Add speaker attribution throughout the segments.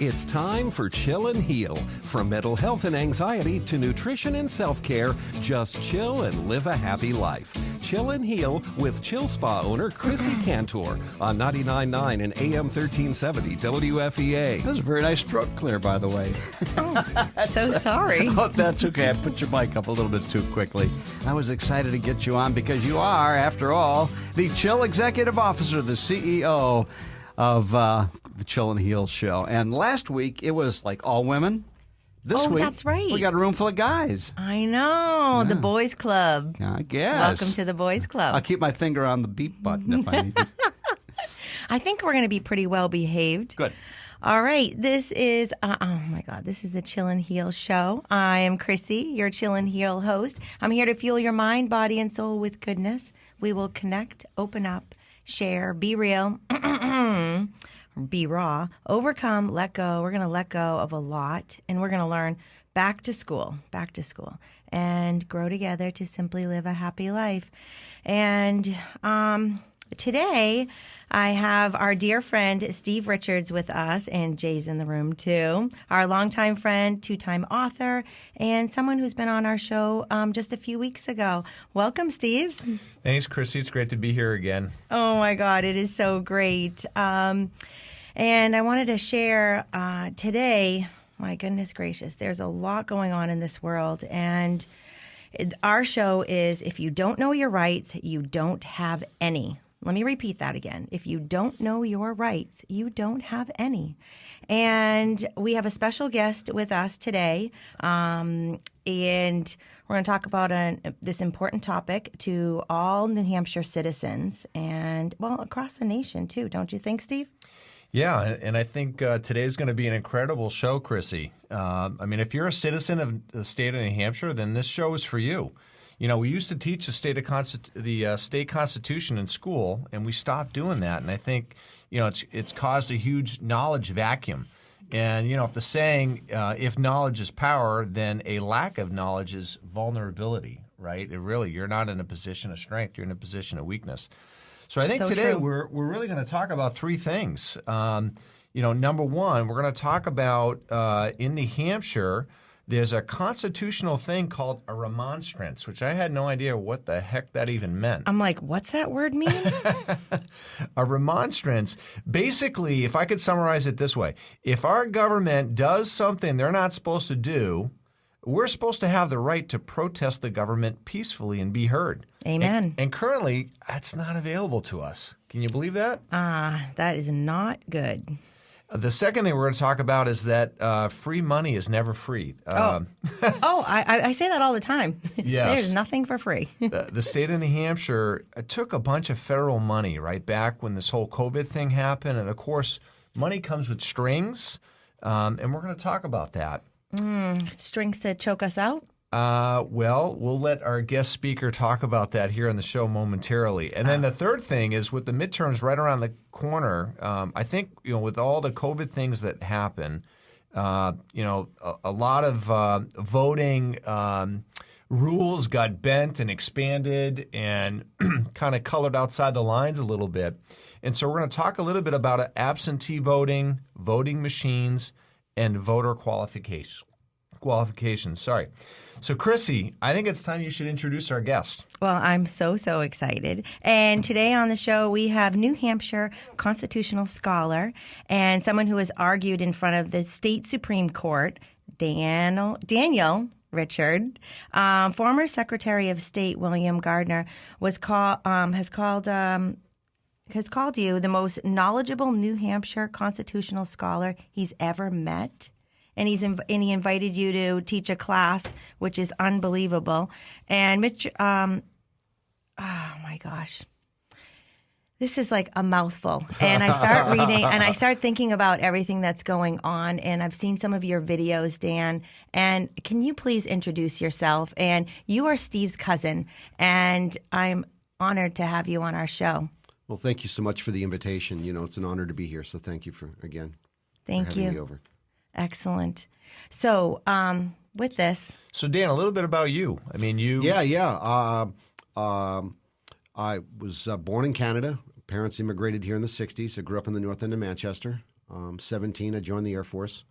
Speaker 1: It's time for Chill and Heal. From mental health and anxiety to nutrition and self-care, just chill and live a happy life. Chill and Heal with Chill Spa owner Chrissy Cantor on 99.9 and AM 1370 WFEA.
Speaker 2: That was a very nice throat clear, by the way.
Speaker 3: So sorry.
Speaker 2: Oh, that's okay. I put your mic up a little bit too quickly. I was excited to get you on because you are, after all, the Chill Executive Officer, the CEO of the Chill and Heal show. And last week, it was like all women. This week,
Speaker 3: that's right.
Speaker 2: We got a room full of guys.
Speaker 3: I know. The boys club.
Speaker 2: I guess.
Speaker 3: Welcome to the boys club.
Speaker 2: I'll keep my finger on the beep button if I need to.
Speaker 3: I think we're going to be pretty well behaved.
Speaker 2: Good.
Speaker 3: All right. This is, this is the Chill and Heal show. I am Chrissy, your Chill and Heal host. I'm here to fuel your mind, body, and soul with goodness. We will connect, open up, share, be real, be raw, overcome, let go. We're going to let go of a lot, and we're going to learn back to school, and grow together to simply live a happy life. And today, I have our dear friend Steve Richards with us, and Jay's in the room too. Our longtime friend, two-time author, and someone who's been on our show just a few weeks ago. Welcome, Steve.
Speaker 4: Thanks, Chrissy. It's great to be here again.
Speaker 3: Oh, my God. It is so great. And I wanted to share today, my goodness gracious, there's a lot going on in this world. And our show is, if you don't know your rights, you don't have any. Let me repeat that again. If you don't know your rights, you don't have any. And we have a special guest with us today, and we're going to talk about this important topic to all New Hampshire citizens and, well, across the nation, too. Don't you think, Steve?
Speaker 4: Yeah, and I think today's going to be an incredible show, Chrissy. If you're a citizen of the state of New Hampshire, then this show is for you. You know, we used to teach the state constitution in school, and we stopped doing that. And I think, it's caused a huge knowledge vacuum. And, if the saying, if knowledge is power, then a lack of knowledge is vulnerability, right? You're not in a position of strength. You're in a position of weakness. So I think today we're really going to talk about three things. Number one, we're going to talk about in New Hampshire, there's a constitutional thing called a remonstrance, which I had no idea what the heck that even meant.
Speaker 3: I'm like, what's that word mean?
Speaker 4: A remonstrance. Basically, if I could summarize it this way, if our government does something they're not supposed to do, we're supposed to have the right to protest the government peacefully and be heard.
Speaker 3: Amen.
Speaker 4: And currently, that's not available to us. Can you believe that?
Speaker 3: That is not good.
Speaker 4: The second thing we're going to talk about is that free money is never free.
Speaker 3: I say that all the time.
Speaker 4: Yes.
Speaker 3: There's nothing for free.
Speaker 4: The state of New Hampshire took a bunch of federal money right back when this whole COVID thing happened. And, of course, money comes with strings, and we're going to talk about that.
Speaker 3: Strings to choke us out?
Speaker 4: We'll let our guest speaker talk about that here on the show momentarily. And then the third thing is with the midterms right around the corner, I think, with all the COVID things that happen, a lot of voting rules got bent and expanded and kind of colored outside the lines a little bit. And so we're going to talk a little bit about absentee voting, voting machines, and voter qualifications. So, Chrissy, I think it's time you should introduce our guest.
Speaker 3: Well, I'm so excited. And today on the show, we have New Hampshire constitutional scholar and someone who has argued in front of the state Supreme Court, Daniel Richard. Former Secretary of State William Gardner has called you the most knowledgeable New Hampshire constitutional scholar he's ever met. And he invited you to teach a class, which is unbelievable. And Mitch, oh my gosh, this is like a mouthful. And I start reading, and I start thinking about everything that's going on. And I've seen some of your videos, Dan. And can you please introduce yourself? And you are Steve's cousin, and I'm honored to have you on our show.
Speaker 5: Well, thank you so much for the invitation. It's an honor to be here. So thank you for having me over.
Speaker 3: Excellent. So, with this.
Speaker 4: So, Dan, a little bit about you.
Speaker 5: Yeah. I was born in Canada. Parents immigrated here in the 60s. I grew up in the north end of Manchester. 17, I joined the Air Force.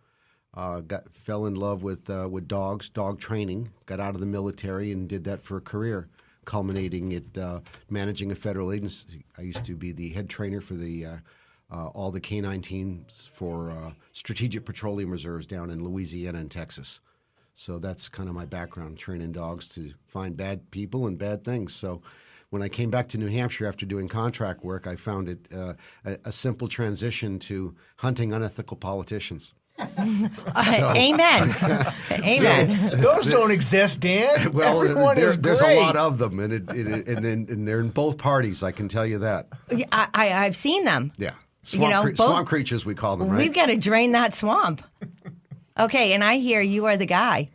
Speaker 5: Fell in love with dogs, dog training. Got out of the military and did that for a career, culminating at managing a federal agency. I used to be the head trainer for all the canine teams for strategic petroleum reserves down in Louisiana and Texas. So that's kind of my background, training dogs to find bad people and bad things. So when I came back to New Hampshire after doing contract work, I found it a simple transition to hunting unethical politicians.
Speaker 3: Amen. Amen.
Speaker 4: So, those don't exist, Dan.
Speaker 5: Well,
Speaker 4: Everyone is great.
Speaker 5: there's a lot of them, and they're in both parties. I can tell you that.
Speaker 3: I've seen them.
Speaker 5: Yeah, swamp creatures we call them. Right?
Speaker 3: We've got to drain that swamp. Okay, and I hear you are the guy.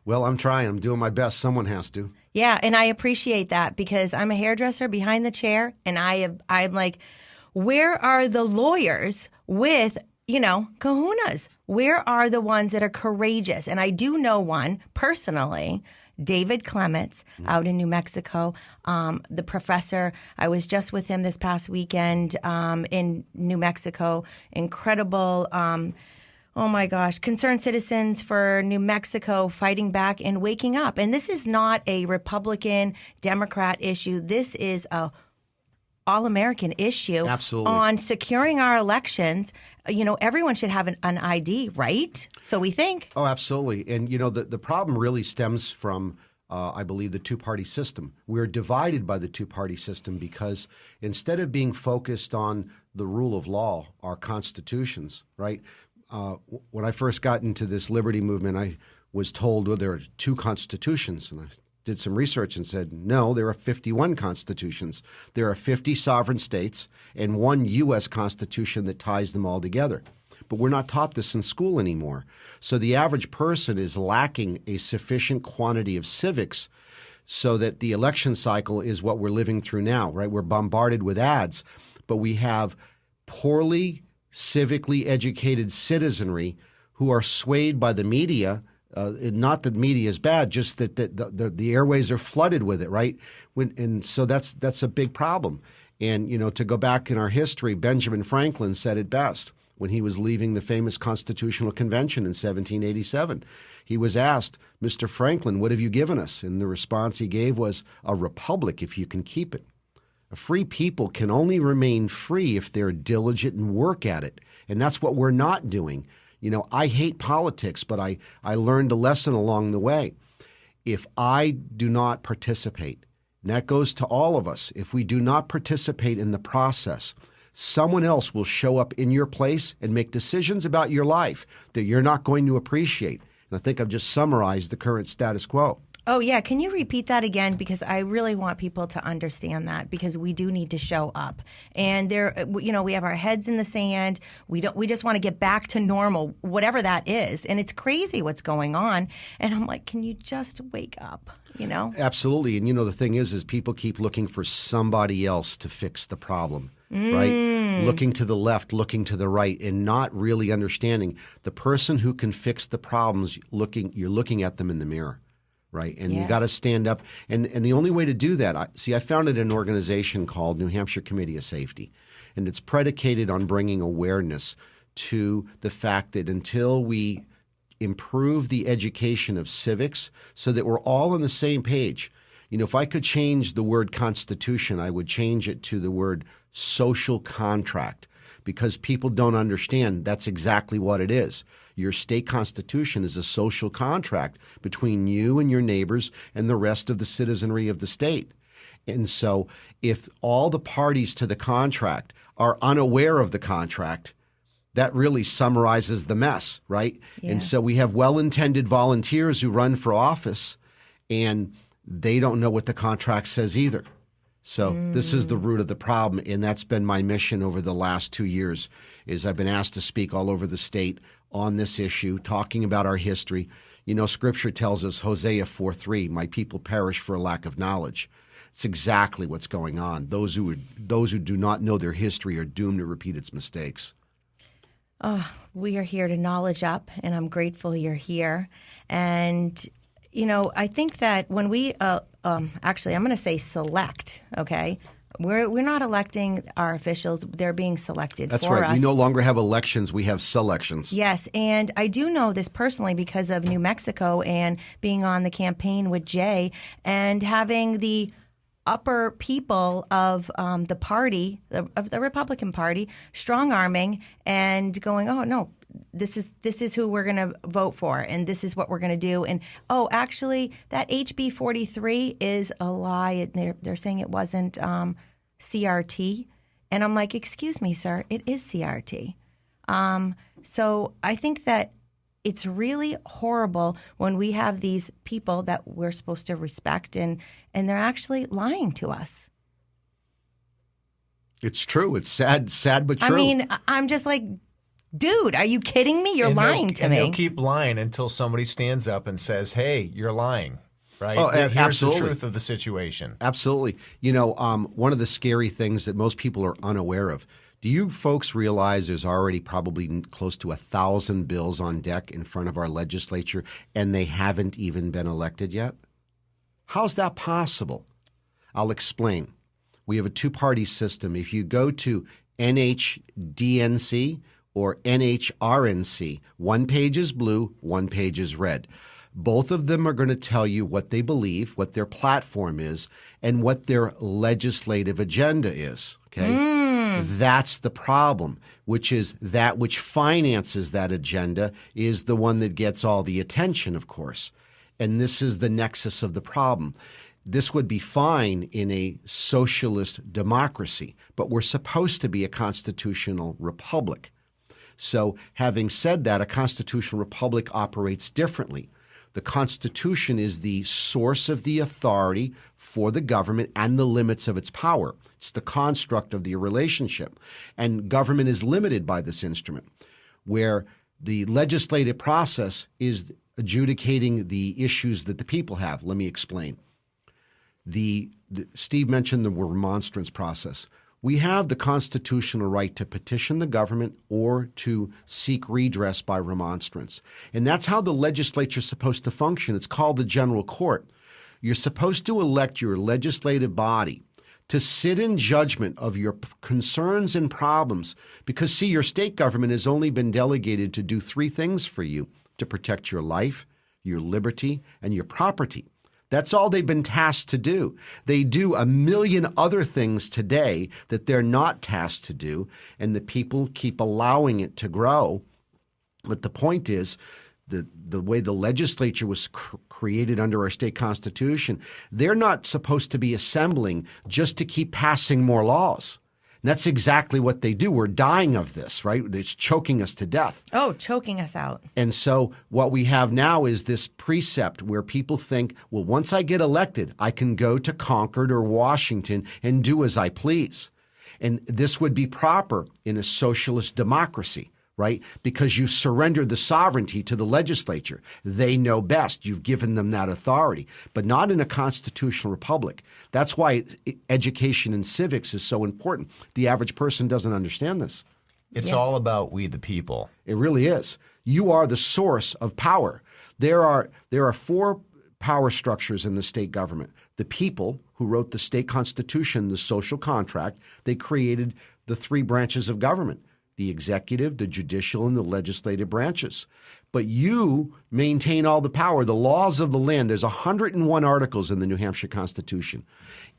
Speaker 5: Well, I'm trying. I'm doing my best. Someone has to.
Speaker 3: Yeah, and I appreciate that because I'm a hairdresser behind the chair, and I'm like, where are the lawyers with kahunas? Where are the ones that are courageous? And I do know one personally, David Clements out in New Mexico. The professor, I was just with him this past weekend in New Mexico. Incredible, oh my gosh, concerned citizens for New Mexico fighting back and waking up. And this is not a Republican, Democrat issue. This is a all-American issue.
Speaker 5: Absolutely.
Speaker 3: On securing our elections. Everyone should have an ID, right? So we think.
Speaker 5: Oh, absolutely. And, the problem really stems from, I believe, the two-party system. We're divided by the two-party system because instead of being focused on the rule of law, our constitutions, right? When I first got into this liberty movement, I was told, well, there are two constitutions. And I did some research and said, no, there are 51 constitutions. There are 50 sovereign states and one U.S. Constitution that ties them all together. But we're not taught this in school anymore. So the average person is lacking a sufficient quantity of civics so that the election cycle is what we're living through now, right? We're bombarded with ads, but we have poorly civically educated citizenry who are swayed by the media. Not that media is bad, just that the airways are flooded with it, right? And so that's a big problem. And, to go back in our history, Benjamin Franklin said it best when he was leaving the famous Constitutional Convention in 1787. He was asked, Mr. Franklin, what have you given us? And the response he gave was, a republic if you can keep it. A free people can only remain free if they're diligent and work at it. And that's what we're not doing. I hate politics, but I learned a lesson along the way. If I do not participate, and that goes to all of us, if we do not participate in the process, someone else will show up in your place and make decisions about your life that you're not going to appreciate. And I think I've just summarized the current status quo.
Speaker 3: Oh, yeah. Can you repeat that again? Because I really want people to understand that because we do need to show up. And we have our heads in the sand. We just want to get back to normal, whatever that is. And it's crazy what's going on. And I'm like, can you just wake up?
Speaker 5: Absolutely. And the thing is people keep looking for somebody else to fix the problem. Right? Looking to the left, looking to the right, and not really understanding the person who can fix the problems. You're looking at them in the mirror. Right. And you got to stand up. And the only way to do that, I founded an organization called New Hampshire Committee of Safety. And it's predicated on bringing awareness to the fact that until we improve the education of civics so that we're all on the same page, if I could change the word constitution, I would change it to the word social contract because people don't understand that's exactly what it is. Your state constitution is a social contract between you and your neighbors and the rest of the citizenry of the state. And so if all the parties to the contract are unaware of the contract, that really summarizes the mess, right? Yeah. And so we have well-intended volunteers who run for office, and they don't know what the contract says either. So this is the root of the problem, and that's been my mission over the last 2 years, is I've been asked to speak all over the state on this issue, talking about our history. Scripture tells us, Hosea 4:3, my people perish for a lack of knowledge. It's exactly what's going on. Those who do not know their history are doomed to repeat its mistakes.
Speaker 3: We are here to knowledge up, and I'm grateful you're here. And, I think that when we actually, I'm going to say select, okay? We're not electing our officials. They're being selected
Speaker 5: That's
Speaker 3: for
Speaker 5: right.
Speaker 3: us.
Speaker 5: We no longer have elections. We have selections.
Speaker 3: Yes, and I do know this personally because of New Mexico and being on the campaign with Jay and having the upper people of the party, of the Republican Party, strong-arming and going, oh, no, this is who we're going to vote for, and this is what we're going to do. And, oh, actually, that HB 43 is a lie. They're saying it wasn't CRT. And I'm like, excuse me, sir, it is CRT. So I think that it's really horrible when we have these people that we're supposed to respect and they're actually lying to us.
Speaker 5: It's true. It's sad but true.
Speaker 3: I mean, I'm just like, dude, are you kidding me? You're lying to me.
Speaker 4: And they'll keep lying until somebody stands up and says, hey, you're lying. Right?
Speaker 5: Oh,
Speaker 4: Here's
Speaker 5: absolutely.
Speaker 4: the truth of the situation.
Speaker 5: Absolutely. You know, one of the scary things that most people are unaware of, do you folks realize there's already probably close to 1,000 bills on deck in front of our legislature, and they haven't even been elected yet? How's that possible? I'll explain. We have a two-party system. If you go to NHDNC or NHRNC, one page is blue, one page is red. Both of them are going to tell you what they believe, what their platform is, and what their legislative agenda is. Okay? That's the problem, which is that which finances that agenda is the one that gets all the attention, of course. And this is the nexus of the problem. This would be fine in a socialist democracy, but we're supposed to be a constitutional republic. So having said that, a constitutional republic operates differently. The Constitution is the source of the authority for the government and the limits of its power. It's the construct of the relationship. And government is limited by this instrument, where the legislative process is adjudicating the issues that the people have. Let me explain. Steve mentioned the remonstrance process. We have the constitutional right to petition the government or to seek redress by remonstrance. And that's how the legislature is supposed to function. It's called the general court. You're supposed to elect your legislative body to sit in judgment of your concerns and problems because, see, your state government has only been delegated to do three things for you: to protect your life, your liberty, and your property. That's all they've been tasked to do. They do a million other things today that they're not tasked to do, and the people keep allowing it to grow. But the point is, the way the legislature was created under our state constitution, they're not supposed to be assembling just to keep passing more laws. And that's exactly what they do. We're dying of this, right? It's choking us to death.
Speaker 3: Oh, choking us out.
Speaker 5: And so what we have now is this precept where people think, well, once I get elected, I can go to Concord or Washington and do as I please. And this would be proper in a socialist democracy, right? Because you surrendered the sovereignty to the legislature. They know best. You've given them that authority, but not in a constitutional republic. That's why education and civics is so important. The average person doesn't understand this.
Speaker 4: It's all about we the people.
Speaker 5: It really is. You are the source of power. There are four power structures in the state government. The people who wrote the state constitution, the social contract, they created the three branches of government: the executive, the judicial, and the legislative branches. But you maintain all the power, the laws of the land. There's 101 articles in the New Hampshire Constitution.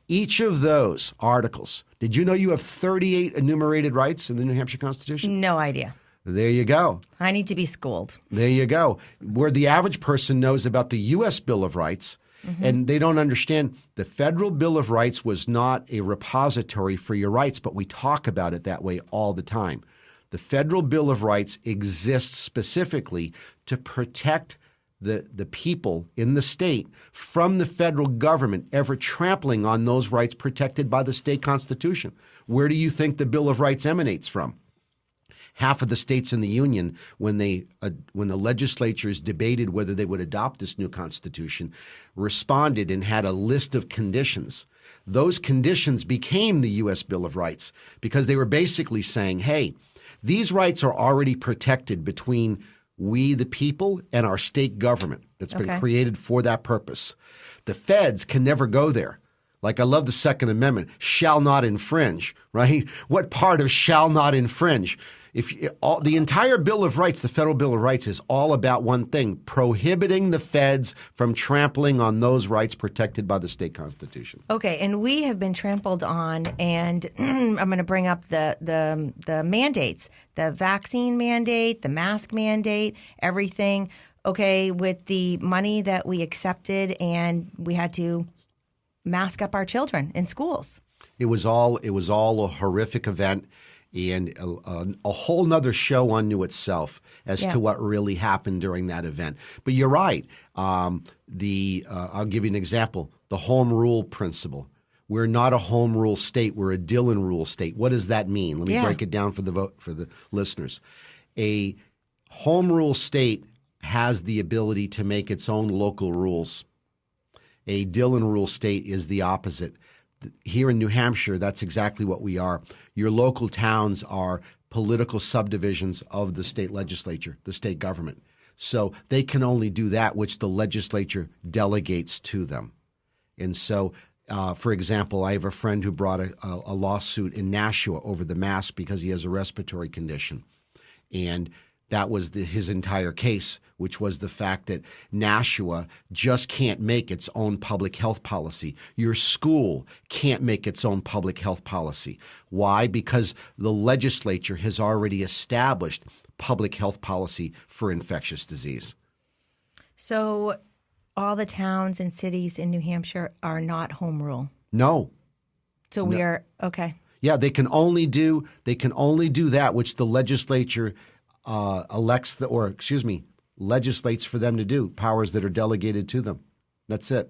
Speaker 5: Each of those articles, did you know you have 38 enumerated rights in the New Hampshire Constitution?
Speaker 3: No idea.
Speaker 5: There you go.
Speaker 3: I need to be schooled.
Speaker 5: There you go. Where the average person knows about the U.S. Bill of Rights, and they don't understand the Federal Bill of Rights was not a repository for your rights, but we talk about it that way all the time. The Federal Bill of Rights exists specifically to protect the people in the state from the federal government ever trampling on those rights protected by the state constitution. Where do you think the Bill of Rights emanates from? Half of the states in the Union, when the legislatures debated whether they would adopt this new constitution, responded and had a list of conditions. Those conditions became the U.S. Bill of Rights because they were basically saying, hey, these rights are already protected between we, the people, and our state government that's been created for that purpose. The feds can never go there. Like, I love the Second Amendment, shall not infringe, right? What part of shall not infringe? The entire Bill of Rights, the Federal Bill of Rights, is all about one thing: prohibiting the feds from trampling on those rights protected by the state constitution.
Speaker 3: Okay, and we have been trampled on, and I'm going to bring up the mandates, the vaccine mandate, the mask mandate, everything. Okay, with the money that we accepted, and we had to mask up our children in schools. It was all
Speaker 5: a horrific event, and a whole nother show unto itself as to what really happened during that event. But you're right. I'll give you an example. The home rule principle. We're not a home rule state. We're a Dillon rule state. What does that mean? Let me break it down for the listeners. A home rule state has the ability to make its own local rules. A Dillon rule state is the opposite. Here in New Hampshire, that's exactly what we are. Your local towns are political subdivisions of the state legislature, the state government. So they can only do that which the legislature delegates to them. And so, for example, I have a friend who brought a lawsuit in Nashua over the mask because he has a respiratory condition. And that was his entire case, which was the fact that Nashua just can't make its own public health policy. Your school can't make its own public health policy. Why? Because the legislature has already established public health policy for infectious disease.
Speaker 3: So all the towns and cities in New Hampshire are not home rule?
Speaker 5: No.
Speaker 3: So we are, okay.
Speaker 5: Yeah, they can only do that which the legislature legislates for them to do, powers that are delegated to them. That's it.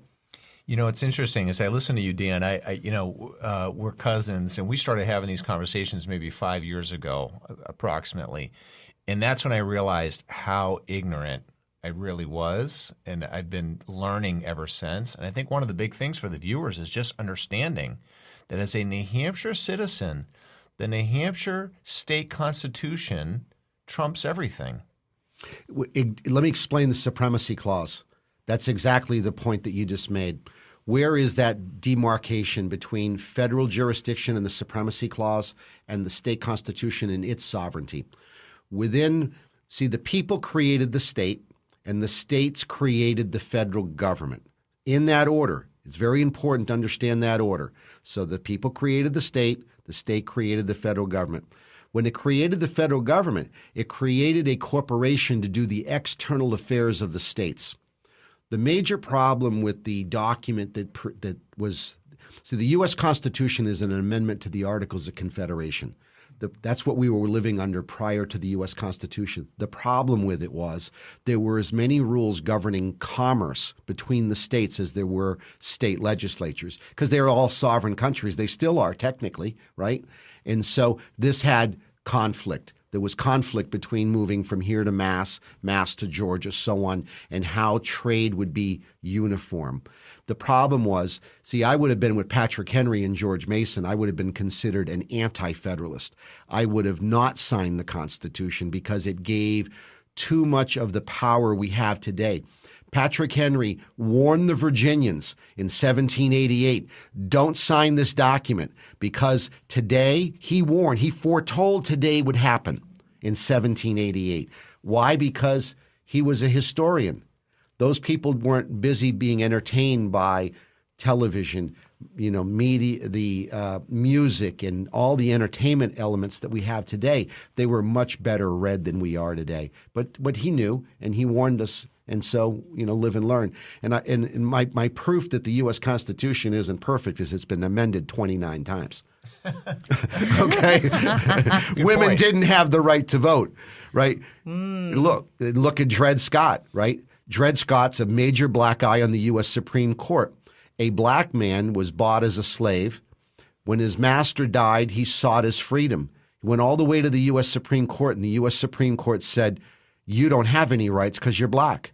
Speaker 4: You know, it's interesting as I listen to you, Dan. We're cousins, and we started having these conversations maybe 5 years ago, approximately, and that's when I realized how ignorant I really was, and I've been learning ever since. And I think one of the big things for the viewers is just understanding that as a New Hampshire citizen, the New Hampshire state constitution trumps everything.
Speaker 5: Let me explain the supremacy clause. That's exactly the point that you just made. Where is that demarcation between federal jurisdiction and the supremacy clause and the state constitution and its sovereignty? The people created the state, and the states created the federal government. In that order. It's very important to understand that order. So the people created the state created the federal government. When it created the federal government, it created a corporation to do the external affairs of the states. The major problem with the document the U.S. Constitution is an amendment to the Articles of Confederation. That's what we were living under prior to the U.S. Constitution. The problem with it was there were as many rules governing commerce between the states as there were state legislatures, because they're all sovereign countries. They still are technically, right? And so this had conflict. There was conflict between moving from here to Mass to Georgia, so on, and how trade would be uniform. The problem was, I would have been with Patrick Henry and George Mason. I would have been considered an anti-federalist. I would have not signed the Constitution because it gave too much of the power we have today. Patrick Henry warned the Virginians in 1788, don't sign this document, because today, he foretold today would happen in 1788. Why? Because he was a historian. Those people weren't busy being entertained by television, media, the music, and all the entertainment elements that we have today. They were much better read than we are today. But he knew, and he warned us. And so, live and learn. And my proof that the U.S. Constitution isn't perfect is it's been amended 29 times. Okay? Women
Speaker 4: point.
Speaker 5: didn't have the right to vote, right? Look at Dred Scott, right? Dred Scott's a major black eye on the U.S. Supreme Court. A black man was bought as a slave. When his master died, he sought his freedom. He went all the way to the U.S. Supreme Court, and the U.S. Supreme Court said, you don't have any rights because you're black.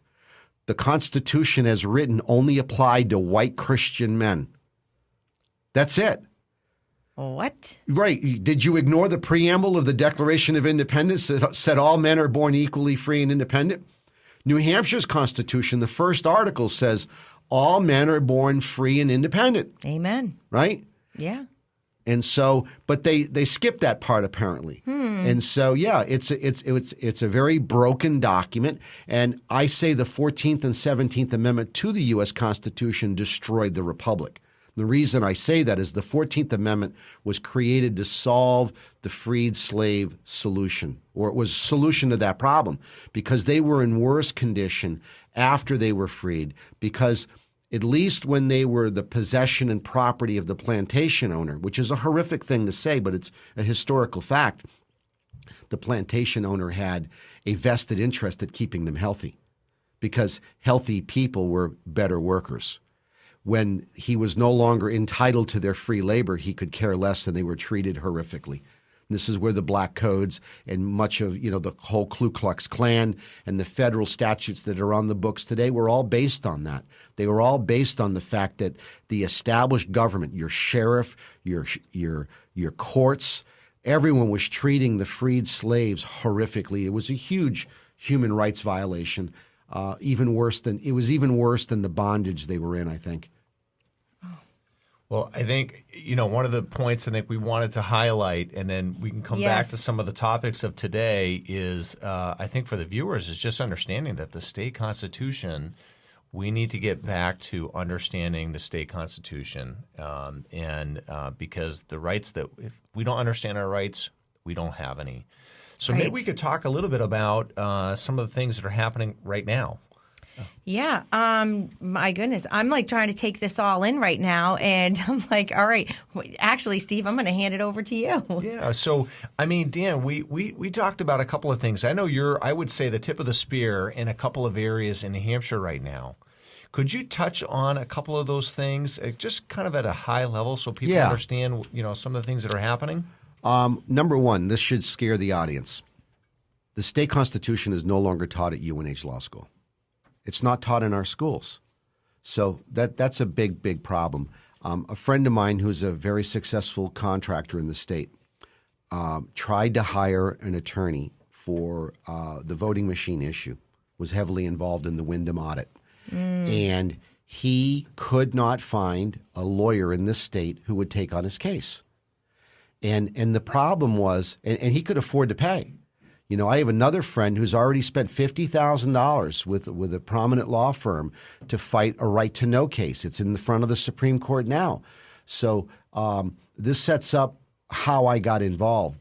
Speaker 5: The Constitution as written only applied to white Christian men. That's it.
Speaker 3: What?
Speaker 5: Right. Did you ignore the preamble of the Declaration of Independence that said all men are born equally free and independent? New Hampshire's Constitution, the first article says all men are born free and independent,
Speaker 3: Amen.
Speaker 5: right?
Speaker 3: Yeah.
Speaker 5: And so, but they skipped that part apparently. And so, yeah, it's a very broken document. And I say the 14th and 17th Amendment to the U.S. Constitution destroyed the Republic. The reason I say that is the 14th Amendment was created to solve the freed slave solution, or it was a solution to that problem, because they were in worse condition after they were freed, because at least when they were the possession and property of the plantation owner, which is a horrific thing to say, but it's a historical fact, the plantation owner had a vested interest at keeping them healthy, because healthy people were better workers. When he was no longer entitled to their free labor, he could care less, and they were treated horrifically. This is where the Black Codes and much of, the whole Ku Klux Klan and the federal statutes that are on the books today were all based on that. They were all based on the fact that the established government, your sheriff, your courts, everyone was treating the freed slaves horrifically. It was a huge human rights violation, even worse than the bondage they were in, I think.
Speaker 4: Well, I think, one of the points I think we wanted to highlight, and then we can come back to some of the topics of today, is I think for the viewers is just understanding that the state constitution, we need to get back to understanding the state constitution, and because the rights that if we don't understand our rights, we don't have any. So maybe we could talk a little bit about some of the things that are happening right now.
Speaker 3: Yeah. My goodness. I'm like trying to take this all in right now. And I'm like, all right, actually, Steve, I'm going to hand it over to you.
Speaker 4: Yeah. So, Dan, we talked about a couple of things. I know I would say, the tip of the spear in a couple of areas in New Hampshire right now. Could you touch on a couple of those things, just kind of at a high level, so people understand, some of the things that are happening?
Speaker 5: Number one, this should scare the audience. The state constitution is no longer taught at UNH Law School. It's not taught in our schools. So that's a big, big problem. A friend of mine who's a very successful contractor in the state tried to hire an attorney for the voting machine issue, was heavily involved in the Wyndham audit. And he could not find a lawyer in this state who would take on his case. And the problem was, and he could afford to pay. I have another friend who's already spent $50,000 with a prominent law firm to fight a right to know case. It's in the front of the Supreme Court now. So this sets up how I got involved.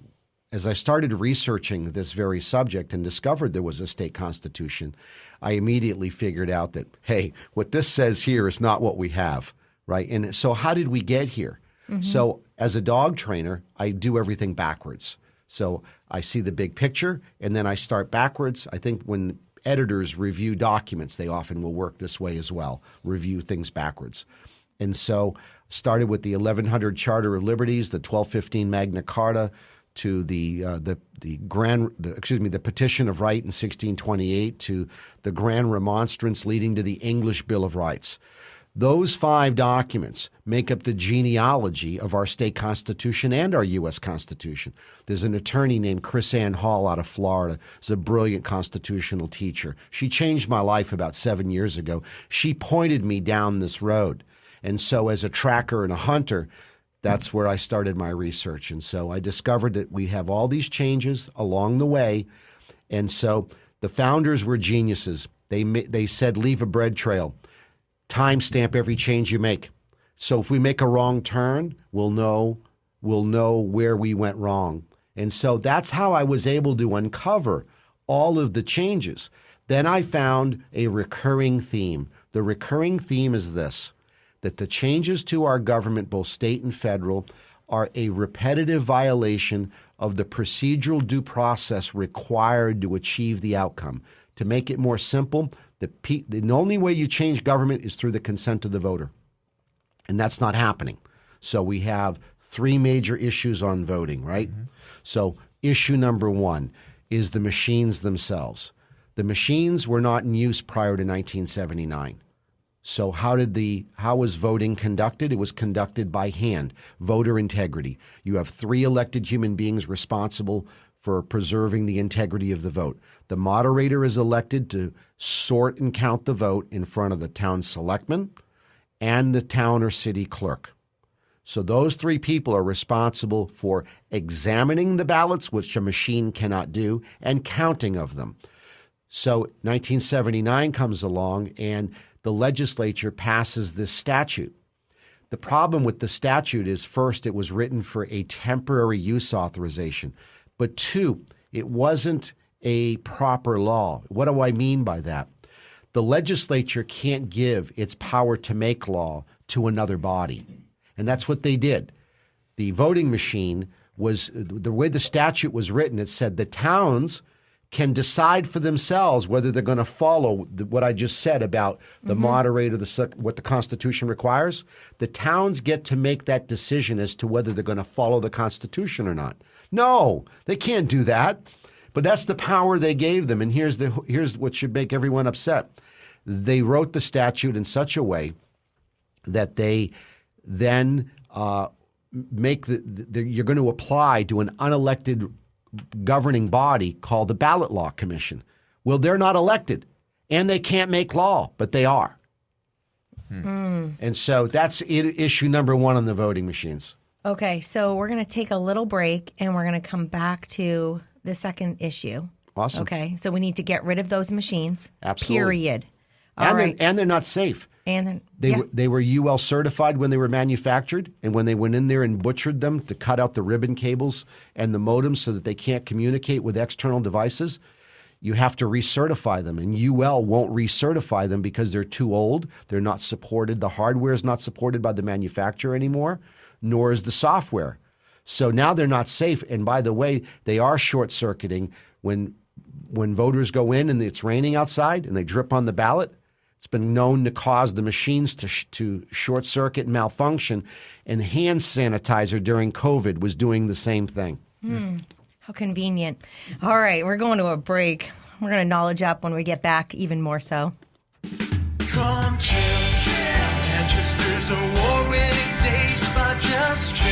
Speaker 5: As I started researching this very subject and discovered there was a state constitution, I immediately figured out that, hey, what this says here is not what we have, right? And so how did we get here? Mm-hmm. So as a dog trainer, I do everything backwards. So I see the big picture, and then I start backwards. I think when editors review documents, they often will work this way as well, review things backwards. And so started with the 1100 Charter of Liberties, the 1215 Magna Carta, to the Petition of Right in 1628, to the Grand Remonstrance leading to the English Bill of Rights. Those 5 documents make up the genealogy of our state constitution and our U.S. Constitution. There's an attorney named Chris Ann Hall out of Florida. She's a brilliant constitutional teacher. She changed my life about 7 years ago. She pointed me down this road. And so as a tracker and a hunter, that's where I started my research. And so I discovered that we have all these changes along the way. And so the founders were geniuses. They said, leave a bread trail. Timestamp every change you make. So if we make a wrong turn, we'll know where we went wrong. And so that's how I was able to uncover all of the changes. Then I found a recurring theme. The recurring theme is this, that the changes to our government, both state and federal, are a repetitive violation of the procedural due process required to achieve the outcome. To make it more simple, the only way you change government is through the consent of the voter. And that's not happening. So we have 3 major issues on voting, right? Mm-hmm. So issue number 1 is the machines themselves. The machines were not in use prior to 1979. So how was voting conducted? It was conducted by hand, voter integrity. You have 3 elected human beings responsible for preserving the integrity of the vote. The moderator is elected to sort and count the vote in front of the town selectman and the town or city clerk. So those three people are responsible for examining the ballots, which a machine cannot do, and counting of them. So 1979 comes along and the legislature passes this statute. The problem with the statute is, first, it was written for a temporary use authorization. But two, it wasn't a proper law. What do I mean by that? The legislature can't give its power to make law to another body. And that's what they did. The voting machine was, the way the statute was written, it said the towns can decide for themselves whether they're going to follow what I just said about the moderator, what the Constitution requires. The towns get to make that decision as to whether they're going to follow the Constitution or not. No, they can't do that. But that's the power they gave them. And here's what should make everyone upset. They wrote the statute in such a way that they then make you're going to apply to an unelected governing body called the Ballot Law Commission. Well, they're not elected, and they can't make law, but they are. And so that's issue number one on the voting machines.
Speaker 3: Okay, so we're going to take a little break, and we're going to come back to the second issue.
Speaker 5: Awesome.
Speaker 3: Okay, so we need to get rid of those machines.
Speaker 5: Absolutely.
Speaker 3: Period.
Speaker 5: And they're not safe.
Speaker 3: And
Speaker 5: They were UL certified when they were manufactured, and when they went in there and butchered them to cut out the ribbon cables and the modems so that they can't communicate with external devices, you have to recertify them. And UL won't recertify them because they're too old. They're not supported. The hardware is not supported by the manufacturer anymore, nor is the software. So now they're not safe. And by the way, they are short-circuiting when voters go in and it's raining outside and they drip on the ballot. It's been known to cause the machines to short circuit and malfunction, and hand sanitizer during COVID was doing the same thing.
Speaker 3: How convenient. All right, we're going to a break. We're going to knowledge up when we get back, even more so.
Speaker 6: Come chill. Manchester's a war-winning days, but just chill.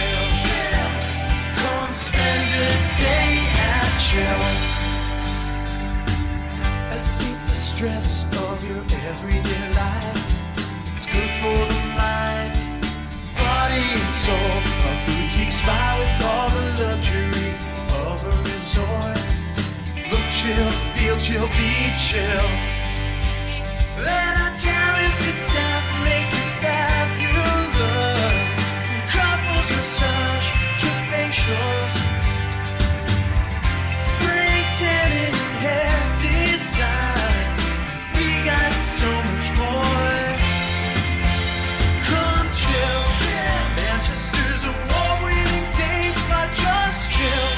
Speaker 6: Come spend a day at Chill. Escape the stress of your everyday life. It's good for the mind, body and soul. A boutique spa with all the luxury of a resort. Look chill, feel chill, be chill. Let our talented staff make you fabulous. From couples massage to facials, spray tanning and hair design. We got so much more. Come chill. Manchester's award-winning days, but just chill.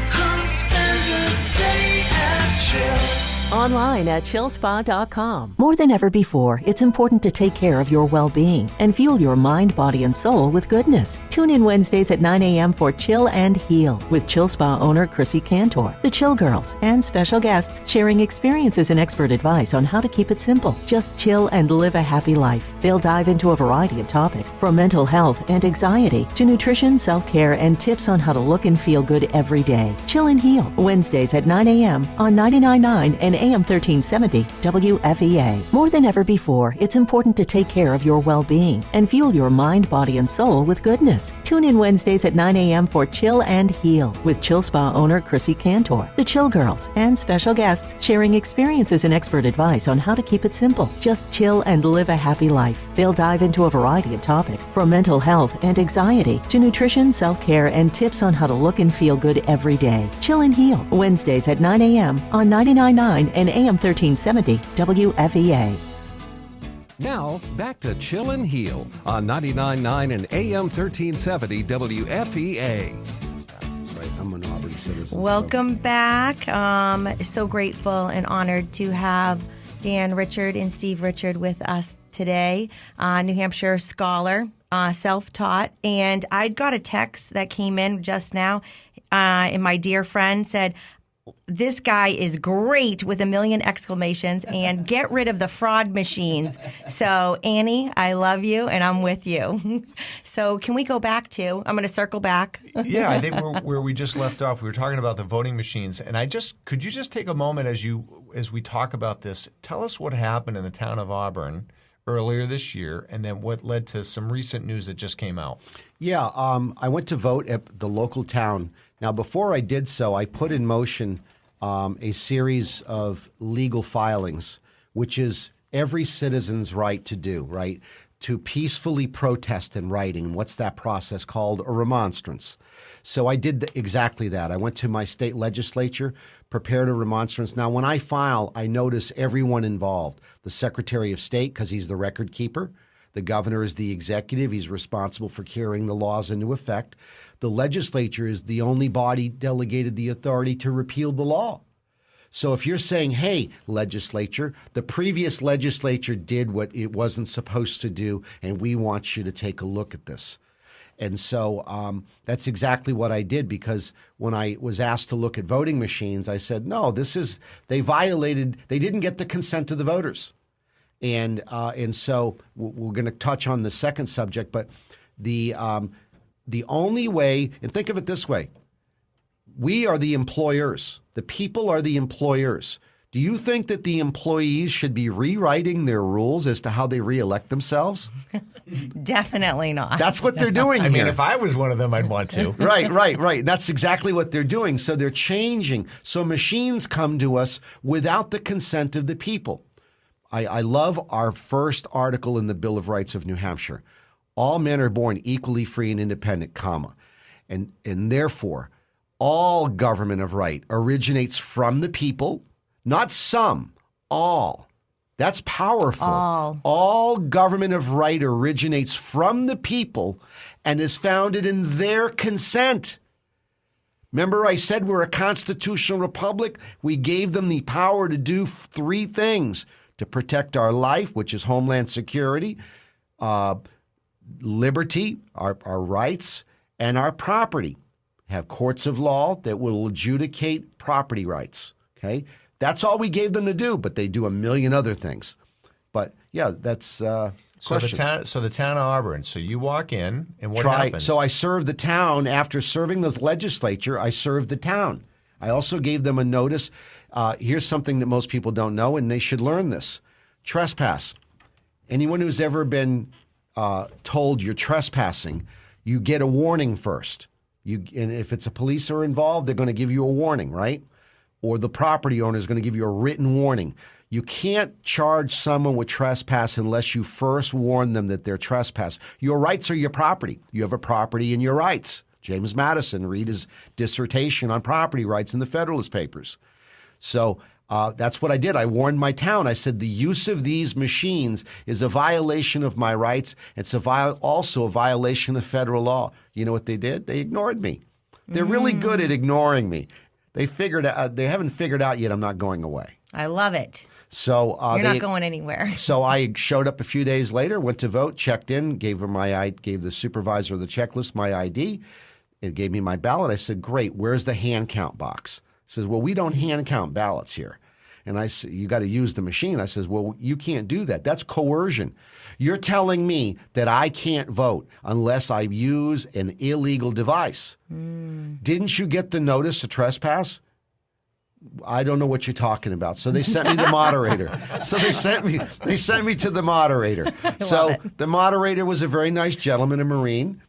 Speaker 6: Come spend a day at Chill.
Speaker 7: Online at chillspa.com. More than ever before, it's important to take care of your well-being and fuel your mind, body, and soul with goodness. Tune in Wednesdays at 9 a.m. for Chill and Heal with Chill Spa owner Chrissy Cantor, the Chill Girls, and special guests sharing experiences and expert advice on how to keep it simple. Just chill and live a happy life. They'll dive into a variety of topics, from mental health and anxiety to nutrition, self-care, and tips on how to look and feel good every day. Chill and Heal, Wednesdays at 9 a.m. on 99.9 and AM 1370 WFEA. More than ever before, it's important to take care of your well-being and fuel your mind, body, and soul with goodness. Tune in Wednesdays at 9 a.m. for Chill and Heal with Chill Spa owner Chrissy Cantor, the Chill Girls, and special guests sharing experiences and expert advice on how to keep it simple. Just chill and live a happy life. They'll dive into a variety of topics, from mental health and anxiety to nutrition, self-care, and tips on how to look and feel good every day. Chill and Heal, Wednesdays at 9 a.m. on 99.9 and AM 1370 WFEA.
Speaker 1: Now, back to Chill and Heal on 99.9 and AM 1370 WFEA.
Speaker 5: Right, I'm an Auburn citizen.
Speaker 3: Welcome back. So grateful and honored to have Dan Richard and Steve Richard with us today. New Hampshire scholar, self-taught. And I got a text that came in just now, and my dear friend said, this guy is great with 1 million exclamations, and get rid of the fraud machines. So, Annie, I love you, and I'm with you. So can we go back to, I'm going to circle back.
Speaker 4: Yeah, I think where we just left off, we were talking about the voting machines. And could you just take a moment as we talk about this, tell us what happened in the town of Auburn earlier this year, and then what led to some recent news that just came out.
Speaker 5: Yeah, I went to vote at the local town. Now, before I did so, I put in motion a series of legal filings, which is every citizen's right to do, right? To peacefully protest in writing. What's that process called? A remonstrance. So I did exactly that. I went to my state legislature, prepared a remonstrance. Now, when I file, I notice everyone involved. The Secretary of State, because he's the record keeper. The governor is the executive. He's responsible for carrying the laws into effect. The legislature is the only body delegated the authority to repeal the law. So if you're saying, hey, legislature, the previous legislature did what it wasn't supposed to do, and we want you to take a look at this. And so that's exactly what I did, because when I was asked to look at voting machines, I said, no, they didn't get the consent of the voters. And so we're going to touch on the second subject, but the only way, and think of it this way, we are the employers. The people are the employers. Do you think that the employees should be rewriting their rules as to how they reelect themselves?
Speaker 3: Definitely not.
Speaker 5: That's what they're doing
Speaker 4: I
Speaker 5: here.
Speaker 4: mean, if I was one of them, I'd want to.
Speaker 5: Right. That's exactly what they're doing. So they're changing. So machines come to us without the consent of the people. I love our first article in the Bill of Rights of New Hampshire. All men are born equally free and independent, comma. And therefore, all government of right originates from the people, not some, all. That's powerful. All government of right originates from the people and is founded in their consent. Remember I said we're a constitutional republic? We gave them the power to do 3 things: to protect our life, which is homeland security, liberty, our rights, and our property. Have courts of law that will adjudicate property rights. Okay, that's all we gave them to do, but they do a million other things. But yeah, that's
Speaker 4: So the town of Auburn. So you walk in, and what happens?
Speaker 5: So I served the town. After serving the legislature, I served the town. I also gave them a notice. Here's something that most people don't know, and they should learn this: trespass. Anyone who's ever been told you're trespassing, you get a warning first. And if it's a police are involved, they're going to give you a warning, right? Or the property owner is going to give you a written warning. You can't charge someone with trespass unless you first warn them that they're trespassing. Your rights are your property. You have a property and your rights. James Madison, read his dissertation on property rights in the Federalist Papers. So that's what I did. I warned my town. I said the use of these machines is a violation of my rights. It's also a violation of federal law. You know what they did? They ignored me. They're really good at ignoring me. They haven't figured out yet I'm not going away.
Speaker 3: I love it.
Speaker 5: So
Speaker 3: You're not going anywhere.
Speaker 5: So I showed up a few days later, went to vote, checked in, gave the supervisor of the checklist my ID. It gave me my ballot. I said, great, where's the hand count box? He says, well, we don't hand count ballots here. And I said, you got to use the machine. I says, well, you can't do that. That's coercion. You're telling me that I can't vote unless I use an illegal device. Didn't you get the notice of trespass? I don't know what you're talking about. So they sent me the moderator. They sent me to the moderator. So the moderator was a very nice gentleman,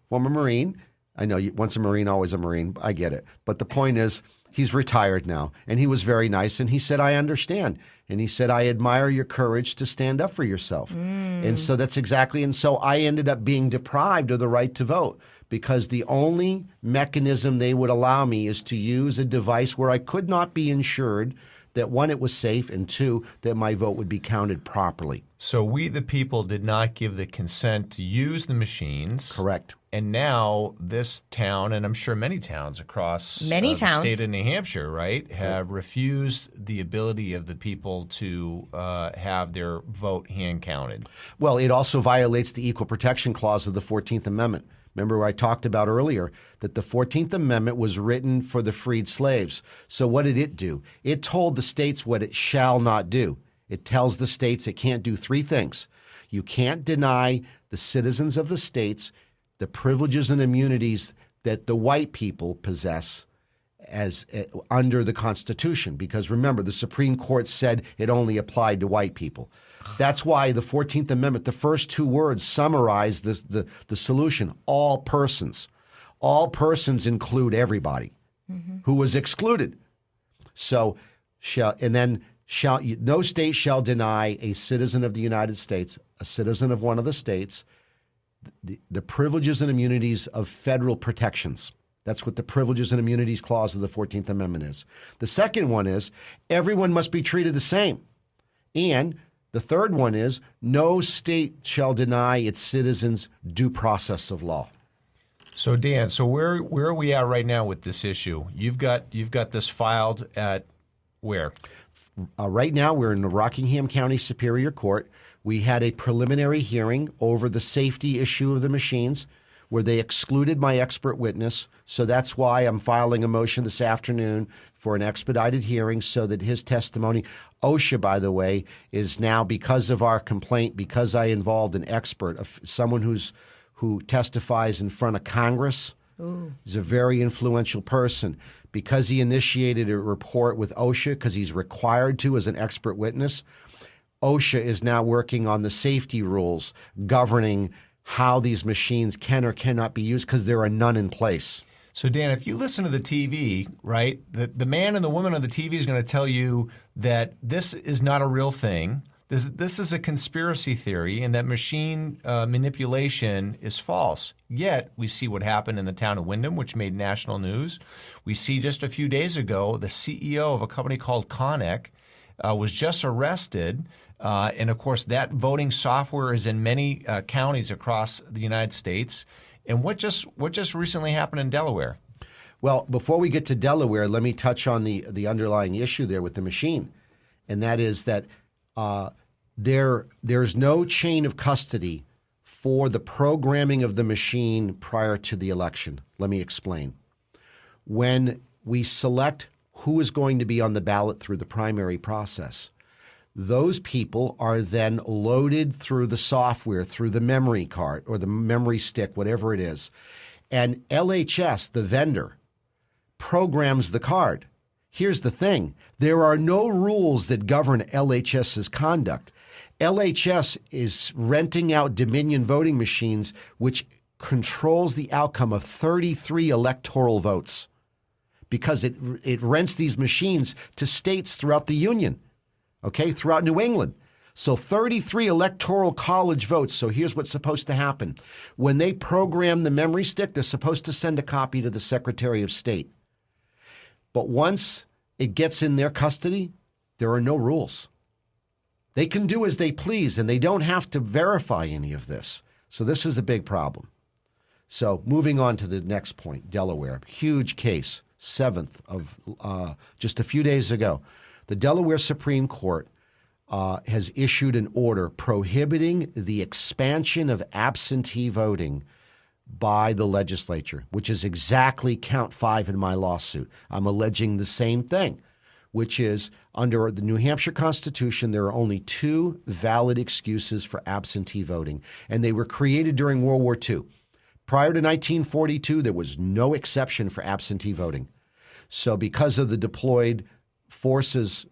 Speaker 5: former Marine. I know, once a Marine, always a Marine. I get it. But the point is, he's retired now, and he was very nice, and he said, I understand. And he said, I admire your courage to stand up for yourself. And so that's exactly, and so I ended up being deprived of the right to vote because the only mechanism they would allow me is to use a device where I could not be ensured that, 1, it was safe, and 2, that my vote would be counted properly.
Speaker 4: So we, the people, did not give the consent to use the machines.
Speaker 5: Correct.
Speaker 4: And now this town, and I'm sure many towns across the state of New Hampshire, right, have refused the ability of the people to have their vote hand counted.
Speaker 5: Well, it also violates the Equal Protection Clause of the 14th Amendment. Remember I talked about earlier that the 14th Amendment was written for the freed slaves. So what did it do? It told the states what it shall not do. It tells the states it can't do three things. You can't deny the citizens of the states the privileges and immunities that the white people possess as under the Constitution. Because remember, the Supreme Court said it only applied to white people. That's why the 14th Amendment, the first two words summarize the solution, all persons. All persons include everybody who was excluded. So, no state shall deny a citizen of the United States, a citizen of one of the states, the privileges and immunities of federal protections. That's what the Privileges and Immunities Clause of the 14th Amendment is. The second one is everyone must be treated the same. And the third one is no state shall deny its citizens due process of law.
Speaker 4: So Dan, where are we at right now with this issue? You've got this filed at where?
Speaker 5: Right now we're in the Rockingham County Superior Court. We had a preliminary hearing over the safety issue of the machines where they excluded my expert witness. So that's why I'm filing a motion this afternoon for an expedited hearing so that his testimony, OSHA, by the way, is now, because of our complaint, because I involved an expert, someone who testifies in front of Congress. Ooh. He's a very influential person. Because he initiated a report with OSHA, because he's required to as an expert witness, OSHA is now working on the safety rules governing how these machines can or cannot be used because there are none in place.
Speaker 4: So, Dan, if you listen to the TV, right, the man and the woman on the TV is going to tell you that this is not a real thing. This is a conspiracy theory and that machine manipulation is false. Yet we see what happened in the town of Windham, which made national news. We see just a few days ago the CEO of a company called Connick was just arrested. And, of course, that voting software is in many counties across the United States. And what just recently happened in Delaware?
Speaker 5: Well, before we get to Delaware, let me touch on the underlying issue there with the machine. And that is that there's no chain of custody for the programming of the machine prior to the election. Let me explain. When we select who is going to be on the ballot through the primary process, those people are then loaded through the software, through the memory card or the memory stick, whatever it is. And LHS, the vendor, programs the card. Here's the thing. There are no rules that govern LHS's conduct. LHS is renting out Dominion voting machines, which controls the outcome of 33 electoral votes because it rents these machines to states throughout the Union. Okay, throughout New England. So 33 electoral college votes. So here's what's supposed to happen. When they program the memory stick, they're supposed to send a copy to the Secretary of State. But once it gets in their custody, there are no rules. They can do as they please, and they don't have to verify any of this. So this is a big problem. So moving on to the next point, Delaware. Huge case, 7th of just a few days ago. The Delaware Supreme Court has issued an order prohibiting the expansion of absentee voting by the legislature, which is exactly count 5 in my lawsuit. I'm alleging the same thing, which is under the New Hampshire Constitution, there are only 2 valid excuses for absentee voting, and they were created during World War II. Prior to 1942, there was no exception for absentee voting. So because of the deployed forces,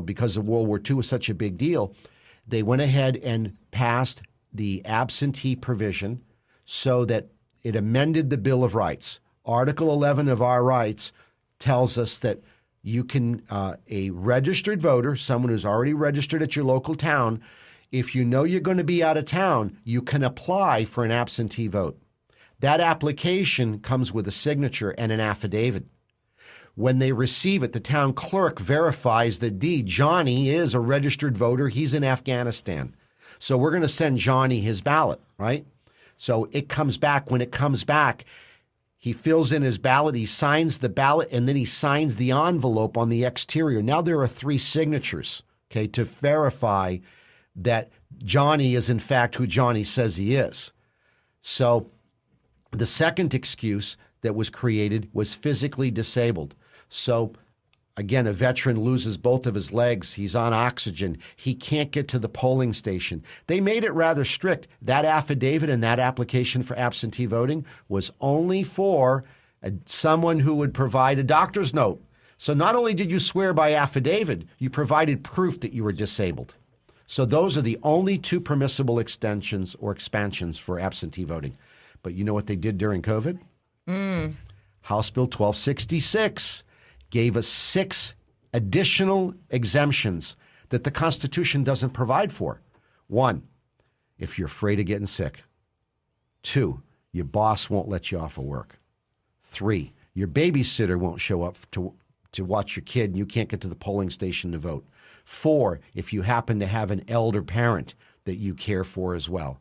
Speaker 5: because of World War II was such a big deal, they went ahead and passed the absentee provision so that it amended the Bill of Rights. Article 11 of our rights tells us that you can, a registered voter, someone who's already registered at your local town, if you know you're going to be out of town, you can apply for an absentee vote. That application comes with a signature and an affidavit. When they receive it, the town clerk verifies that Johnny is a registered voter. He's in Afghanistan. So we're going to send Johnny his ballot, right? So it comes back. When it comes back, he fills in his ballot, he signs the ballot, and then he signs the envelope on the exterior. Now there are 3 signatures, okay, to verify that Johnny is in fact who Johnny says he is. So The second excuse that was created was physically disabled. So, again, a veteran loses both of his legs. He's on oxygen. He can't get to the polling station. They made it rather strict. That affidavit and that application for absentee voting was only for someone who would provide a doctor's note. So not only did you swear by affidavit, you provided proof that you were disabled. So those are the only two permissible extensions or expansions for absentee voting. But you know what they did during COVID? House Bill 1266 gave us 6 additional exemptions that the Constitution doesn't provide for. 1, if you're afraid of getting sick. 2, your boss won't let you off of work. 3, your babysitter won't show up to watch your kid and you can't get to the polling station to vote. 4, if you happen to have an elder parent that you care for as well.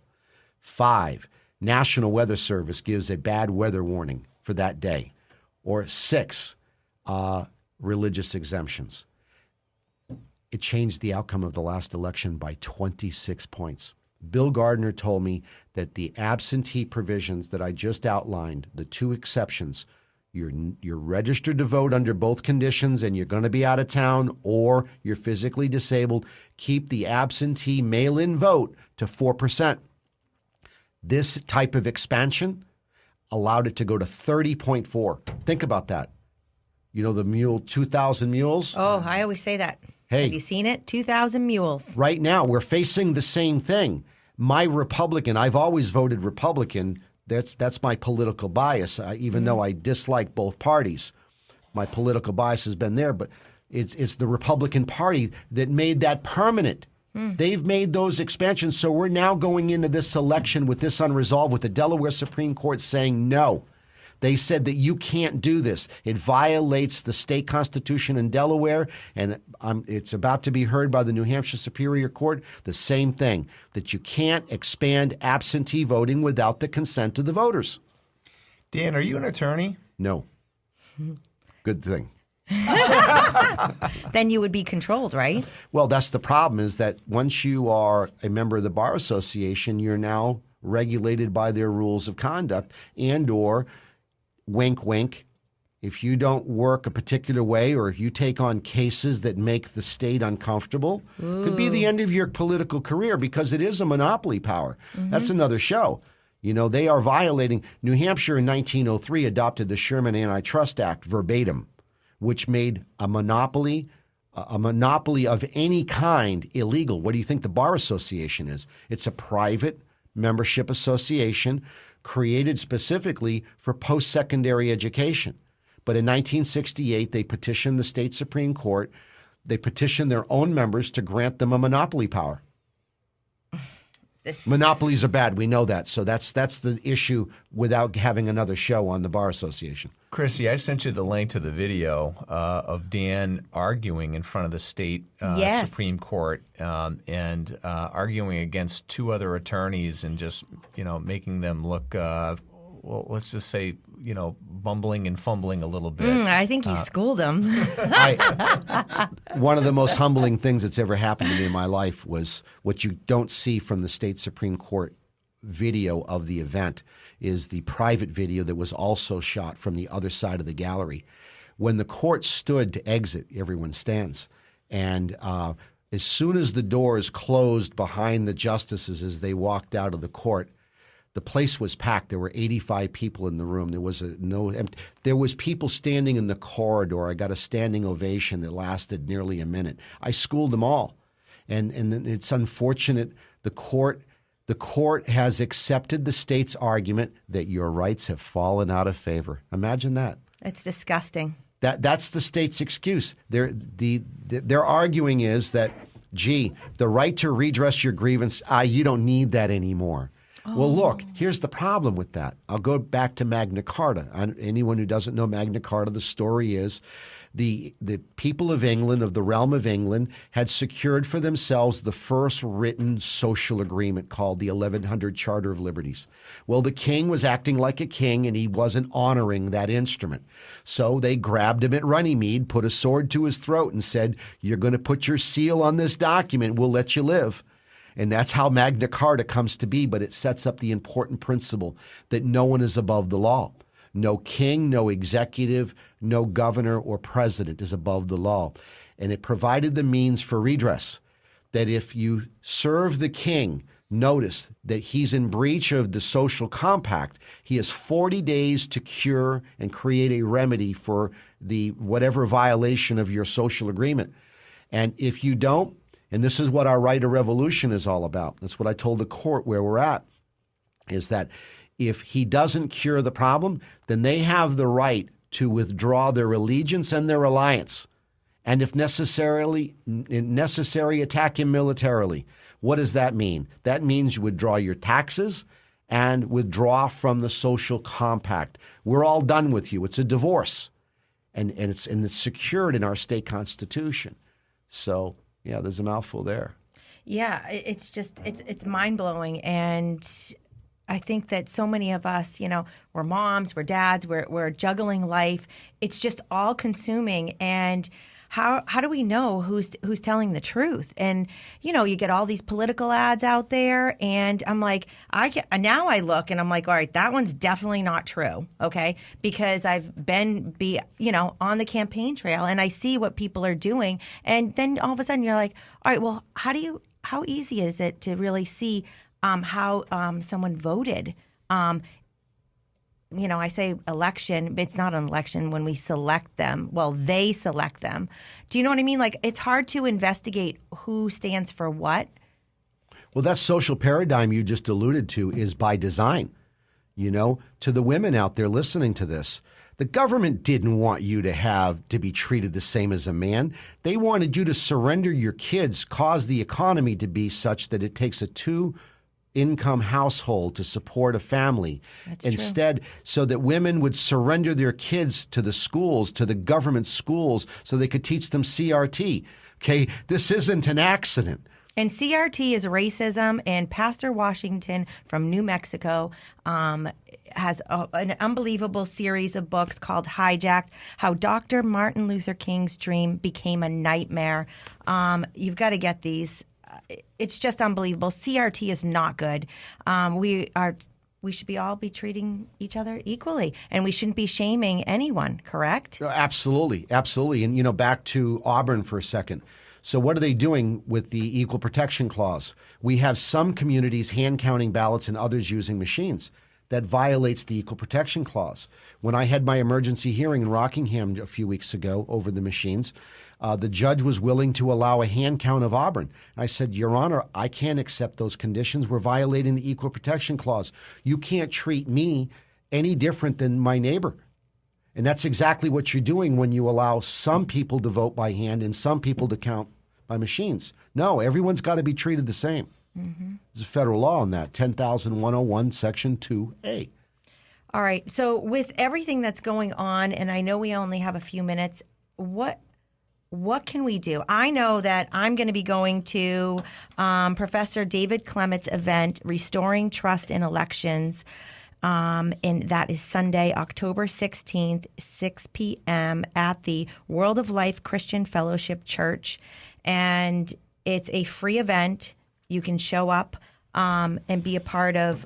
Speaker 5: 5, National Weather Service gives a bad weather warning for that day. Or 6, religious exemptions. It changed the outcome of the last election by 26 points. Bill Gardner told me that the absentee provisions that I just outlined, the 2 exceptions, you're registered to vote under both conditions and you're going to be out of town or you're physically disabled, keep the absentee mail-in vote to 4%. This type of expansion allowed it to go to 30.4. Think about that. You know the mule, 2,000 mules?
Speaker 3: Oh, I always say that.
Speaker 5: Hey.
Speaker 3: Have you seen it? 2,000 mules.
Speaker 5: Right now, we're facing the same thing. My Republican, I've always voted Republican. That's my political bias, even though I dislike both parties. My political bias has been there, but it's the Republican Party that made that permanent. They've made those expansions, so we're now going into this election with this unresolved, with the Delaware Supreme Court saying no. They said that you can't do this. It violates the state constitution in Delaware, and it's about to be heard by the New Hampshire Superior Court, the same thing, that you can't expand absentee voting without the consent of the voters.
Speaker 4: Dan, are you an attorney?
Speaker 5: No. Good thing.
Speaker 3: Then you would be controlled, right?
Speaker 5: Well, that's the problem, is that once you are a member of the Bar Association, you're now regulated by their rules of conduct and or wink, wink. If you don't work a particular way or if you take on cases that make the state uncomfortable, could be the end of your political career because it is a monopoly power. That's another show. You know, they are violating. New Hampshire in 1903 adopted the Sherman Antitrust Act verbatim, which made a monopoly of any kind illegal. What do you think the Bar Association is? It's a private membership association created specifically for post-secondary education. But in 1968, they petitioned the state Supreme Court. They petitioned their own members to grant them a monopoly power. Monopolies are bad. We know that. So that's the issue without having another show on the Bar Association.
Speaker 4: Chrissy, I sent you the link to the video of Dan arguing in front of the state Supreme Court and arguing against 2 other attorneys and just, making them look, well, let's just say, bumbling and fumbling a little bit.
Speaker 3: I think you schooled them.
Speaker 5: One of the most humbling things that's ever happened to me in my life was what you don't see from the state Supreme Court video of the event is the private video that was also shot from the other side of the gallery. When the court stood to exit, everyone stands. And as soon as the doors closed behind the justices as they walked out of the court, the place was packed. There were 85 people in the room. There was people standing in the corridor. I got a standing ovation that lasted nearly a minute. I schooled them all. And it's unfortunate the court has accepted the state's argument that your rights have fallen out of favor. Imagine that.
Speaker 3: It's disgusting.
Speaker 5: That's the state's excuse. Their arguing is that, gee, the right to redress your grievance, you don't need that anymore. Well, look, here's the problem with that. I'll go back to Magna Carta. Anyone who doesn't know Magna Carta, the story is the people of England, of the realm of England, had secured for themselves the first written social agreement called the 1100 Charter of Liberties. Well, the king was acting like a king, and he wasn't honoring that instrument. So they grabbed him at Runnymede, put a sword to his throat, and said, "You're going to put your seal on this document, we'll let you live." And that's how Magna Carta comes to be, but it sets up the important principle that no one is above the law. No king, no executive, no governor or president is above the law. And it provided the means for redress, that if you serve the king, notice that he's in breach of the social compact. He has 40 days to cure and create a remedy for the whatever violation of your social agreement. And if you don't, and this is what our right of revolution is all about. That's what I told the court where we're at, is that if he doesn't cure the problem, then they have the right to withdraw their allegiance and their alliance. And if necessary, attack him militarily. What does that mean? That means you withdraw your taxes and withdraw from the social compact. We're all done with you. It's a divorce. And it's secured in our state constitution. So, yeah, there's a mouthful there.
Speaker 3: Yeah, it's mind-blowing. And I think that so many of us, we're moms, we're dads, we're juggling life. It's just all consuming. And how do we know who's telling the truth? And, you get all these political ads out there, and I'm like, now I look and I'm like, all right, that one's definitely not true, okay? Because I've been on the campaign trail and I see what people are doing. And then all of a sudden you're like, all right, well, how easy is it to really see how someone voted? I say election, but it's not an election when we select them. Well, they select them. Do you know what I mean? Like, it's hard to investigate who stands for what.
Speaker 5: Well, that social paradigm you just alluded to is by design. To the women out there listening to this, the government didn't want you to be treated the same as a man. They wanted you to surrender your kids, cause the economy to be such that it takes a two-income household to support a family.
Speaker 3: That's
Speaker 5: instead, true. So that women would surrender their kids to the schools, to the government schools, so they could teach them CRT. Okay, this isn't an accident.
Speaker 3: And CRT is racism, and Pastor Washington from New Mexico has an unbelievable series of books called Hijacked, How Dr. Martin Luther King's Dream Became a Nightmare. You've got to get these. It's just unbelievable. CRT is not good. We should all be treating each other equally, and we shouldn't be shaming anyone, correct?
Speaker 5: Absolutely. Absolutely. And, back to Auburn for a second. So what are they doing with the Equal Protection Clause? We have some communities hand counting ballots and others using machines. That violates the Equal Protection Clause. When I had my emergency hearing in Rockingham a few weeks ago over the machines, the judge was willing to allow a hand count of Auburn. I said, Your Honor, I can't accept those conditions. We're violating the Equal Protection Clause. You can't treat me any different than my neighbor. And that's exactly what you're doing when you allow some people to vote by hand and some people to count by machines. No, everyone's got to be treated the same. Mm-hmm. There's a federal law on that, 10,101, Section 2A.
Speaker 3: All right. So with everything that's going on, and I know we only have a few minutes, what can we do? I know that I'm going to be going to Professor David Clement's event, Restoring Trust in Elections, and that is Sunday, October 16th, 6 p.m. at the World of Life Christian Fellowship Church. And it's a free event. You can show up and be a part of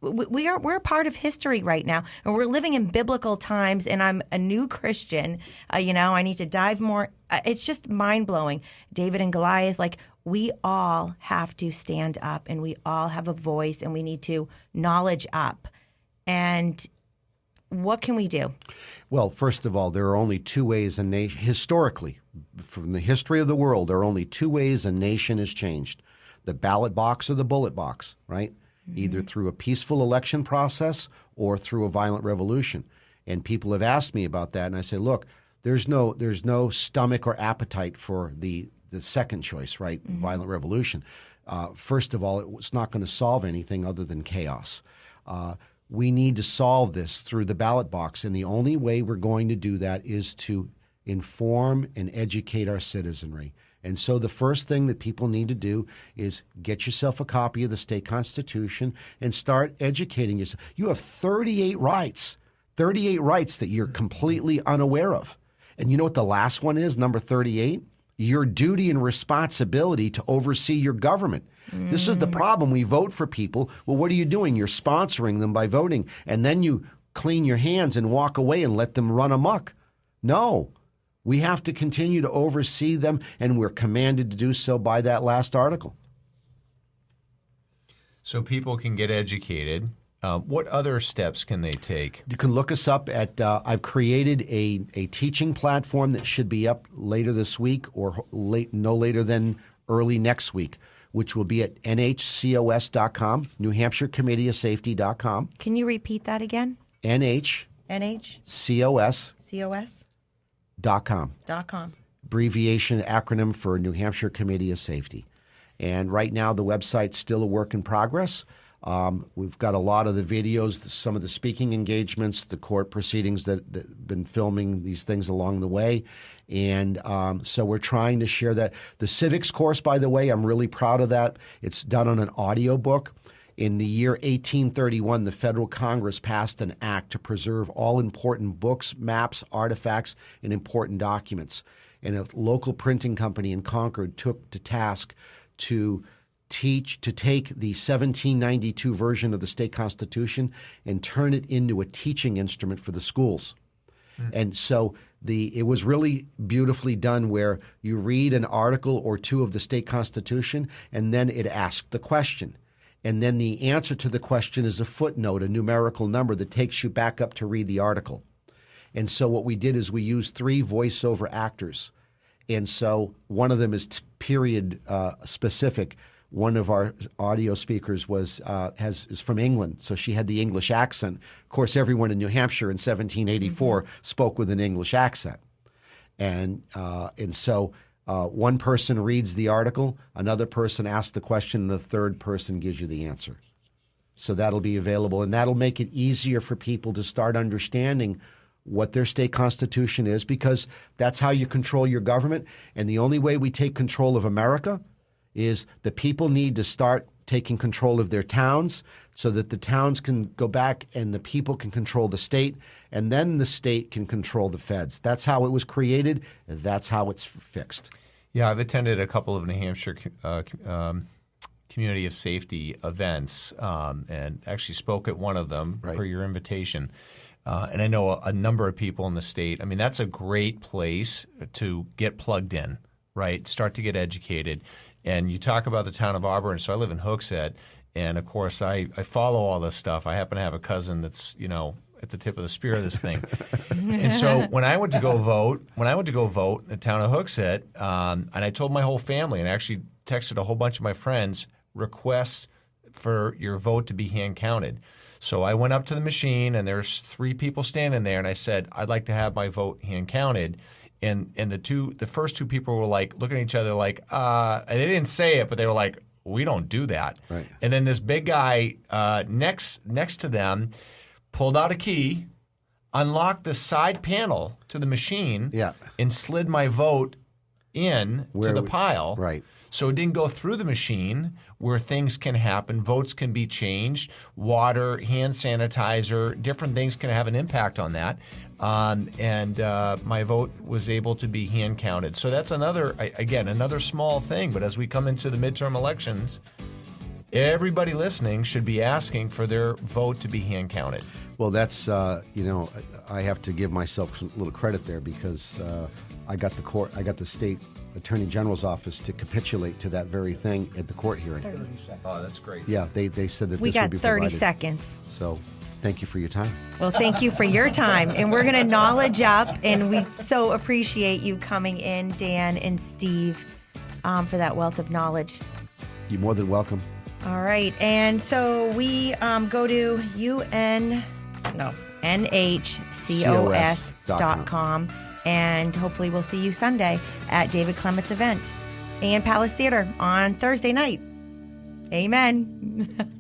Speaker 3: we're a part of history right now, and we're living in biblical times, and I'm a new Christian. I need to dive more. It's just mind-blowing. David and Goliath, we all have to stand up, and we all have a voice, and we need to knowledge up. And what can we do?
Speaker 5: Well, first of all, there are only two ways a nation, historically, from the history of the world, there are only two ways a nation is changed. The ballot box or the bullet box, right? Mm-hmm. Either through a peaceful election process or through a violent revolution. And people have asked me about that, and I say, look, there's no stomach or appetite for the second choice, right? Mm-hmm. Violent revolution. First of all, it's not going to solve anything other than chaos. We need to solve this through the ballot box, and the only way we're going to do that is to inform and educate our citizenry. And so the first thing that people need to do is get yourself a copy of the state constitution and start educating yourself. You have 38 rights that you're completely unaware of. And you know what the last one is, number 38? your duty and responsibility to oversee your government. This is the problem. We vote for people. Well, what are you doing? You're sponsoring them by voting, and then you clean your hands and walk away and let them run amok. No. We have to continue to oversee them, and we're commanded to do so by that last article.
Speaker 4: So people can get educated. What other steps can they take?
Speaker 5: You can look us up at, I've created a teaching platform that should be up later this week or no later than early next week, which will be at nhcos.com, New Hampshire Committee of Safety.com.
Speaker 3: Can you repeat that again?
Speaker 5: nhcos.com.
Speaker 3: .com.
Speaker 5: Abbreviation acronym for New Hampshire Committee of Safety. And right now the website's still a work in progress. We've got a lot of the videos, some of the speaking engagements, the court proceedings that have been filming these things along the way. And so we're trying to share that. The civics course, by the way, I'm really proud of that. It's done on an audio book. In the year 1831, the federal Congress passed an act to preserve all important books, maps, artifacts, and important documents. And a local printing company in Concord took to task to take the 1792 version of the state constitution and turn it into a teaching instrument for the schools. And so it was really beautifully done, where you read an article or two of the state constitution, and then it asked the question. And then the answer to the question is a footnote, a numerical number that takes you back up to read the article. And so what we did is we used 3 voiceover actors. And so one of them is period specific. One of our audio speakers is from England, so she had the English accent. Of course, everyone in New Hampshire in 1784 spoke with an English accent. And so one person reads the article, another person asks the question, and the third person gives you the answer. So that'll be available, and that'll make it easier for people to start understanding what their state constitution is, because that's how you control your government. And the only way we take control of America is the people need to start taking control of their towns, so that the towns can go back and the people can control the state, and then the state can control the feds. That's how it was created, and that's how it's fixed.
Speaker 4: Yeah, I've attended a couple of New Hampshire community of safety events and actually spoke at one of them per your invitation. And I know a number of people in the state. I mean, that's a great place to get plugged in, right? Start to get educated. And you talk about the town of Auburn. So I live in Hooksett, and of course I follow all this stuff. I happen to have a cousin that's, at the tip of the spear of this thing. And so when I went to go vote in the town of Hooksett, and I told my whole family, and I actually texted a whole bunch of my friends, requests for your vote to be hand counted. So I went up to the machine, and there's 3 people standing there, and I said, I'd like to have my vote hand counted. And the first 2 people were like looking at each other like, and they didn't say it, but they were like, we don't do that. Right. And then this big guy next to them pulled out a key, unlocked the side panel to the machine, and slid my vote in to the pile. Right. So it didn't go through the machine, where things can happen. Votes can be changed. Water, hand sanitizer, different things can have an impact on that. And my vote was able to be hand counted. So that's another small thing. But as we come into the midterm elections, everybody listening should be asking for their vote to be hand counted.
Speaker 5: Well, that's, I have to give myself a little credit there, because I got the state Attorney General's office to capitulate to that very thing at the court hearing.
Speaker 3: 30
Speaker 4: Oh, that's great.
Speaker 5: Yeah, they said that
Speaker 3: we
Speaker 5: this would be provided.
Speaker 3: got 30 seconds.
Speaker 5: So thank you for your time.
Speaker 3: Well, thank you for your time. And we're going to knowledge up, and we so appreciate you coming in, Dan and Steve, for that wealth of knowledge.
Speaker 5: You're more than welcome.
Speaker 3: All right. And so we go to nhcos.com. And hopefully we'll see you Sunday at David Clement's event and Palace Theater on Thursday night. Amen.